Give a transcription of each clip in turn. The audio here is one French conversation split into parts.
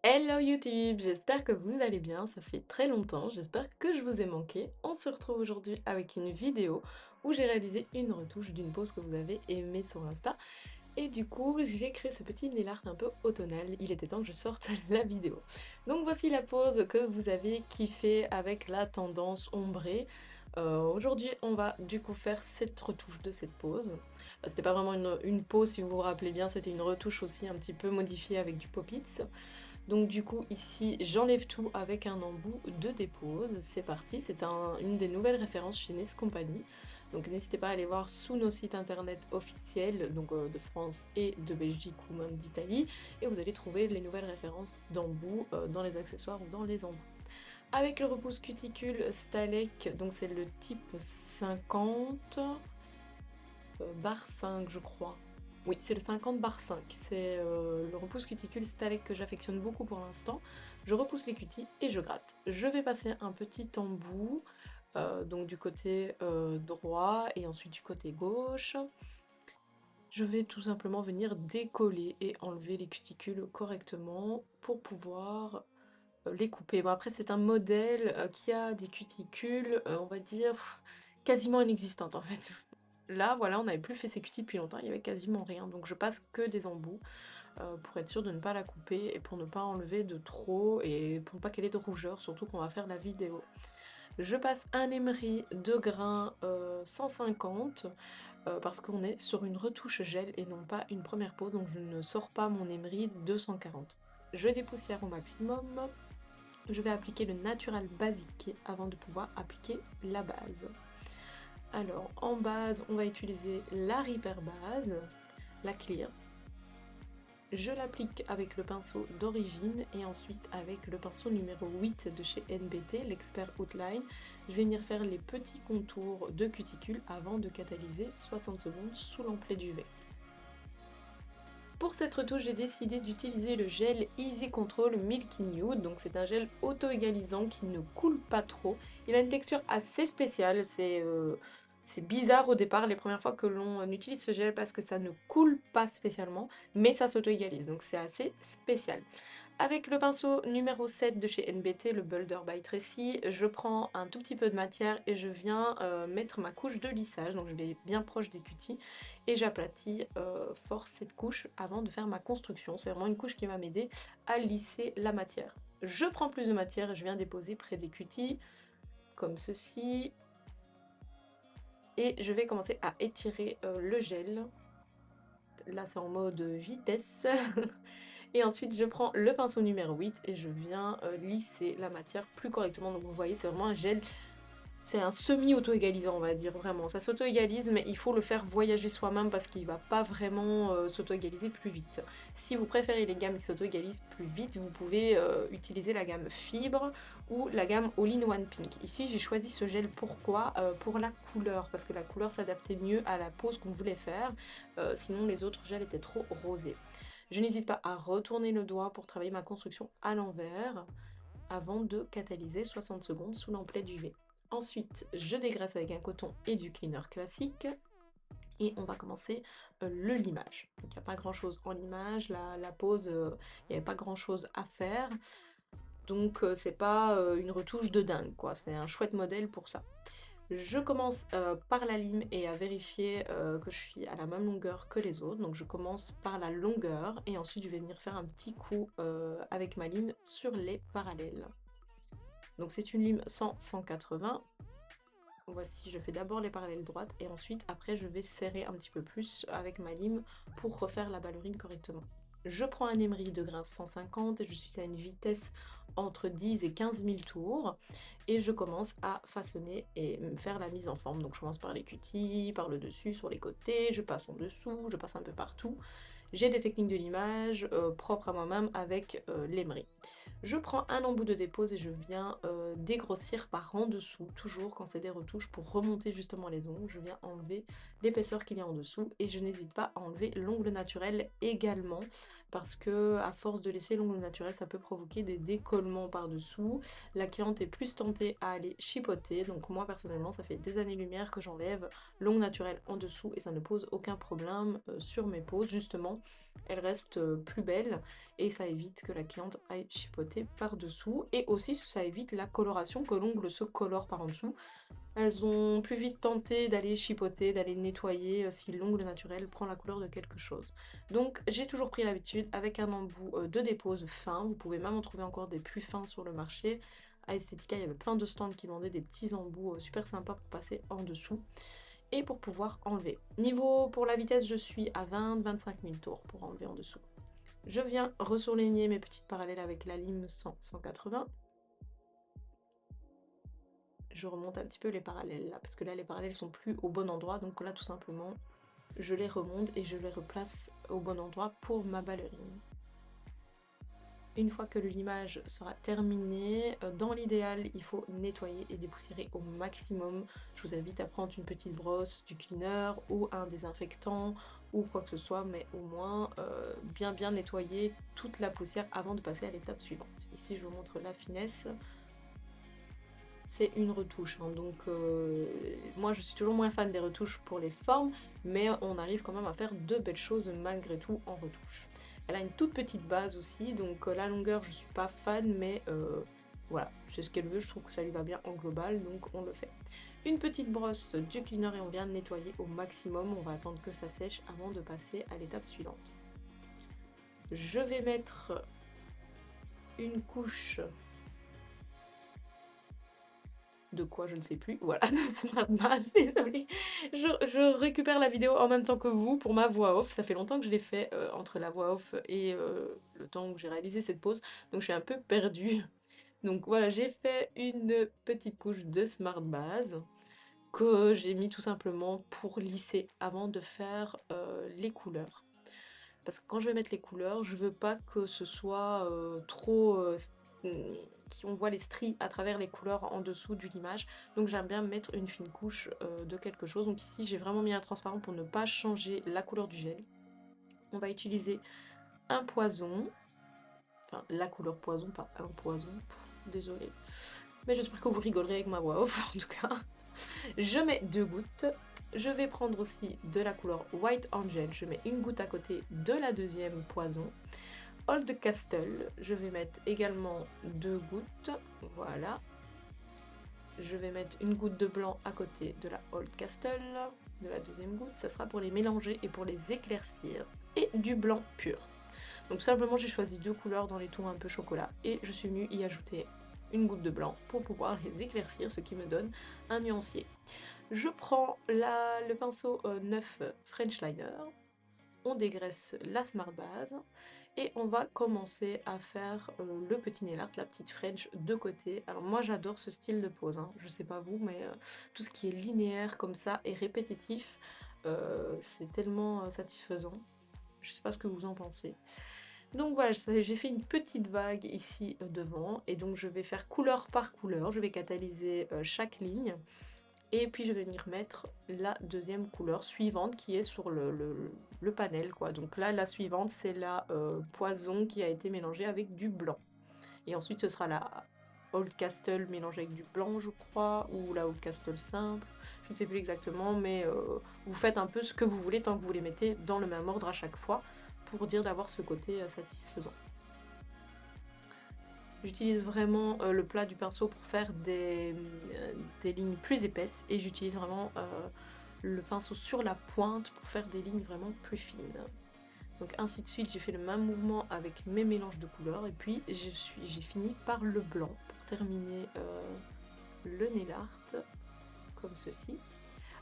Hello YouTube, j'espère que vous allez bien, ça fait très longtemps, j'espère que je vous ai manqué. On se retrouve aujourd'hui avec une vidéo où j'ai réalisé une retouche d'une pose que vous avez aimée sur Insta. Et du coup, j'ai créé ce petit nail art un peu automnal, il était temps que je sorte la vidéo. Donc voici la pose que vous avez kiffée avec la tendance ombrée. Aujourd'hui, on va du coup faire cette retouche de cette pose. C'était pas vraiment une pose si vous vous rappelez bien, c'était une retouche aussi un petit peu modifiée avec du pop-its. Donc du coup ici j'enlève tout avec un embout de dépose, c'est parti, c'est une des nouvelles références chez Nes Company. Donc n'hésitez pas à aller voir sous nos sites internet officiels, donc de France et de Belgique ou même d'Italie, et vous allez trouver les nouvelles références d'embout dans les accessoires ou dans les embouts. Avec le repousse cuticule Stalek, donc c'est le type 50, bar 5 je crois. Oui, c'est le 50 bar 5. C'est le repousse cuticule Stalek que j'affectionne beaucoup pour l'instant. Je repousse les cutis et je gratte. Je vais passer un petit embout, donc du côté droit et ensuite du côté gauche. Je vais tout simplement venir décoller et enlever les cuticules correctement pour pouvoir les couper. Bon après c'est un modèle qui a des cuticules, on va dire, quasiment inexistantes en fait. Là voilà, on n'avait plus fait ses cutis depuis longtemps, il y avait quasiment rien, donc je passe que des embouts pour être sûre de ne pas la couper et pour ne pas enlever de trop et pour ne pas qu'elle ait de rougeur, surtout qu'on va faire la vidéo. Je passe un emery de grain 150 parce qu'on est sur une retouche gel et non pas une première pose, donc je ne sors pas mon emery 240. Je dépoussière au maximum. Je vais appliquer le Natural Basic avant de pouvoir appliquer la base. Alors en base, on va utiliser la Repair Base, la Clear. Je l'applique avec le pinceau d'origine et ensuite avec le pinceau numéro 8 de chez NBT, l'Expert Outline. Je vais venir faire les petits contours de cuticule avant de catalyser 60 secondes sous l'emplet d'UV. Pour cette retouche, j'ai décidé d'utiliser le gel Easy Control Milky Nude, donc c'est un gel auto-égalisant qui ne coule pas trop. Il a une texture assez spéciale, c'est bizarre au départ les premières fois que l'on utilise ce gel parce que ça ne coule pas spécialement, mais ça s'auto-égalise, donc c'est assez spécial. Avec le pinceau numéro 7 de chez NBT, le Boulder by Tracy, je prends un tout petit peu de matière et je viens mettre ma couche de lissage, donc je vais bien proche des cutis, et j'aplatis fort cette couche avant de faire ma construction. C'est vraiment une couche qui va m'aider à lisser la matière. Je prends plus de matière et je viens déposer près des cutis, comme ceci, et je vais commencer à étirer le gel. Là c'est en mode vitesse. Et ensuite, je prends le pinceau numéro 8 et je viens lisser la matière plus correctement. Donc vous voyez, c'est vraiment un gel, c'est un semi-auto-égalisant, on va dire, vraiment. Ça s'auto-égalise, mais il faut le faire voyager soi-même parce qu'il va pas vraiment s'auto-égaliser plus vite. Si vous préférez les gammes qui s'auto-égalisent plus vite, vous pouvez utiliser la gamme Fibre ou la gamme All-in-One Pink. Ici, j'ai choisi ce gel, pourquoi pour la couleur, parce que la couleur s'adaptait mieux à la pose qu'on voulait faire. Sinon, les autres gels étaient trop rosés. Je n'hésite pas à retourner le doigt pour travailler ma construction à l'envers avant de catalyser 60 secondes sous l'emplet d'UV. Ensuite, je dégraisse avec un coton et du cleaner classique et on va commencer le limage. Donc il n'y a pas grand chose en limage, la pose, il n'y avait pas grand chose à faire. Donc c'est pas une retouche de dingue quoi, c'est un chouette modèle pour ça. Je commence par la lime et à vérifier que je suis à la même longueur que les autres. Donc je commence par la longueur et ensuite je vais venir faire un petit coup avec ma lime sur les parallèles. Donc c'est une lime 100-180. Voici, je fais d'abord les parallèles droites et ensuite après je vais serrer un petit peu plus avec ma lime pour refaire la ballerine correctement. Je prends un emery de grain 150 et je suis à une vitesse entre 10 et 15 000 tours et je commence à façonner et faire la mise en forme. Donc je commence par les cutis, par le dessus, sur les côtés, je passe en dessous, je passe un peu partout. J'ai des techniques de l'image propres à moi-même avec l'emery. Je prends un embout de dépose et je viens dégrossir par en dessous, toujours quand c'est des retouches, pour remonter justement les ongles. Je viens enlever l'épaisseur qu'il y a en dessous et je n'hésite pas à enlever l'ongle naturel également parce que à force de laisser l'ongle naturel, ça peut provoquer des décollements par-dessous. La cliente est plus tentée à aller chipoter, donc moi personnellement, ça fait des années-lumière que j'enlève l'ongle naturel en dessous et ça ne pose aucun problème sur mes poses justement elle reste plus belle et ça évite que la cliente aille chipoter par dessous et aussi ça évite la coloration, que l'ongle se colore par en dessous. Elles ont plus vite tenté d'aller chipoter, d'aller nettoyer si l'ongle naturel prend la couleur de quelque chose. Donc j'ai toujours pris l'habitude avec un embout de dépose fin. Vous pouvez même en trouver encore des plus fins sur le marché. À Estetica, il y avait plein de stands qui vendaient des petits embouts super sympas pour passer en dessous et pour pouvoir enlever. Niveau pour la vitesse, je suis à 20-25 000 tours pour enlever en dessous. Je viens ressurligner mes petites parallèles avec la lime 100-180. Je remonte un petit peu les parallèles là, parce que là les parallèles sont plus au bon endroit, donc là tout simplement je les remonte et je les replace au bon endroit pour ma ballerine. Une fois que le limage sera terminé, dans l'idéal il faut nettoyer et dépoussiérer au maximum. Je vous invite à prendre une petite brosse, du cleaner ou un désinfectant ou quoi que ce soit, mais au moins bien nettoyer toute la poussière avant de passer à l'étape suivante. Ici je vous montre la finesse. C'est une retouche, hein, donc moi je suis toujours moins fan des retouches pour les formes, mais on arrive quand même à faire de belles choses malgré tout en retouche. Elle a une toute petite base aussi, donc la longueur je suis pas fan, mais voilà, c'est ce qu'elle veut, je trouve que ça lui va bien en global, donc on le fait. Une petite brosse, du cleaner et on vient de nettoyer au maximum, on va attendre que ça sèche avant de passer à l'étape suivante. Je vais mettre une couche de quoi je ne sais plus, voilà, de Smart Base, désolée. Je récupère la vidéo en même temps que vous pour ma voix off, ça fait longtemps que je l'ai fait entre la voix off et le temps où j'ai réalisé cette pause, donc je suis un peu perdue. Donc voilà, j'ai fait une petite couche de Smart Base que j'ai mis tout simplement pour lisser avant de faire les couleurs. Parce que quand je vais mettre les couleurs, je veux pas que ce soit trop... on voit les stries à travers les couleurs en dessous du limage. Donc j'aime bien mettre une fine couche de quelque chose. Donc ici j'ai vraiment mis un transparent pour ne pas changer la couleur du gel. On va utiliser un poison. Enfin la couleur poison, pas un poison. Désolée. Mais j'espère que vous rigolerez avec ma voix off en tout cas. Je mets 2 gouttes. Je vais prendre aussi de la couleur White Angel. Je mets une goutte à côté de la deuxième poison. Old Castle, je vais mettre également 2 gouttes. Voilà. Je vais mettre une goutte de blanc à côté de la Old Castle, de la deuxième goutte. Ça sera pour les mélanger et pour les éclaircir. Et du blanc pur. Donc simplement j'ai choisi 2 couleurs dans les tons un peu chocolat. Et je suis venue y ajouter une goutte de blanc pour pouvoir les éclaircir, ce qui me donne un nuancier. Je prends le pinceau 9 French Liner, on dégraisse la Smart Base et on va commencer à faire le petit nail art, la petite French de côté. Alors moi j'adore ce style de pose, hein. Je sais pas vous, mais tout ce qui est linéaire comme ça et répétitif, c'est tellement satisfaisant. Je sais pas ce que vous en pensez. Donc voilà, j'ai fait une petite vague ici devant et donc je vais faire couleur par couleur, je vais catalyser chaque ligne et puis je vais venir mettre la deuxième couleur suivante qui est sur le panel quoi. Donc là la suivante c'est la poison qui a été mélangée avec du blanc. Et ensuite ce sera la Old Castle mélangée avec du blanc je crois, ou la Old Castle simple, je ne sais plus exactement, mais vous faites un peu ce que vous voulez tant que vous les mettez dans le même ordre à chaque fois pour dire d'avoir ce côté satisfaisant. J'utilise vraiment le plat du pinceau pour faire des lignes plus épaisses et j'utilise vraiment le pinceau sur la pointe pour faire des lignes vraiment plus fines. Donc ainsi de suite, j'ai fait le même mouvement avec mes mélanges de couleurs et puis j'ai fini par le blanc pour terminer le nail art comme ceci.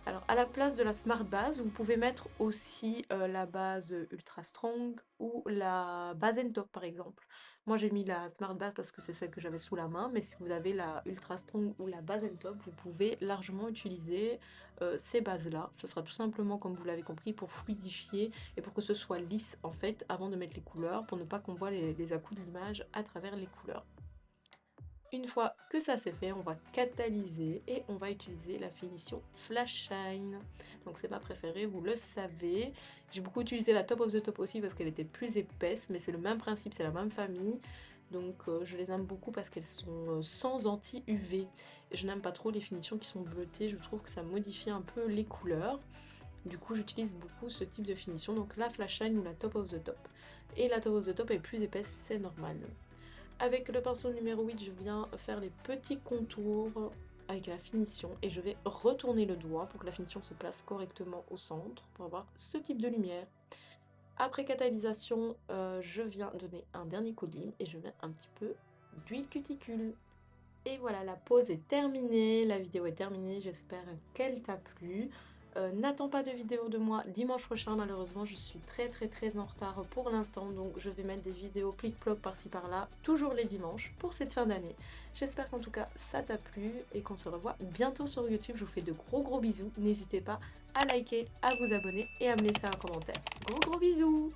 Alors à la place de la Smart Base, vous pouvez mettre aussi la base Ultra Strong ou la Base Top par exemple. Moi j'ai mis la Smart Base parce que c'est celle que j'avais sous la main, mais si vous avez la Ultra Strong ou la Base Top, vous pouvez largement utiliser ces bases-là. Ce sera tout simplement, comme vous l'avez compris, pour fluidifier et pour que ce soit lisse en fait avant de mettre les couleurs, pour ne pas qu'on voit les à-coups de l'image à travers les couleurs. Une fois que ça c'est fait, on va catalyser et on va utiliser la finition Flash Shine. Donc c'est ma préférée, vous le savez. J'ai beaucoup utilisé la Top of the Top aussi parce qu'elle était plus épaisse, mais c'est le même principe, c'est la même famille. Donc je les aime beaucoup parce qu'elles sont sans anti-UV. Je n'aime pas trop les finitions qui sont bleutées, je trouve que ça modifie un peu les couleurs. Du coup, j'utilise beaucoup ce type de finition, donc la flash shine ou la top of the top. Et la top of the top est plus épaisse, c'est normal. Avec le pinceau numéro 8, je viens faire les petits contours avec la finition et je vais retourner le doigt pour que la finition se place correctement au centre pour avoir ce type de lumière. Après catalysation, je viens donner un dernier coup de lime et je mets un petit peu d'huile cuticule. Et voilà, la pause est terminée, la vidéo est terminée, j'espère qu'elle t'a plu. N'attends pas de vidéo de moi dimanche prochain, malheureusement je suis très en retard pour l'instant, donc je vais mettre des vidéos plic-ploc par-ci par-là, toujours les dimanches, pour cette fin d'année. J'espère qu'en tout cas ça t'a plu et qu'on se revoit bientôt sur YouTube. Je vous fais de gros bisous, n'hésitez pas à liker, à vous abonner et à me laisser un commentaire. Gros bisous!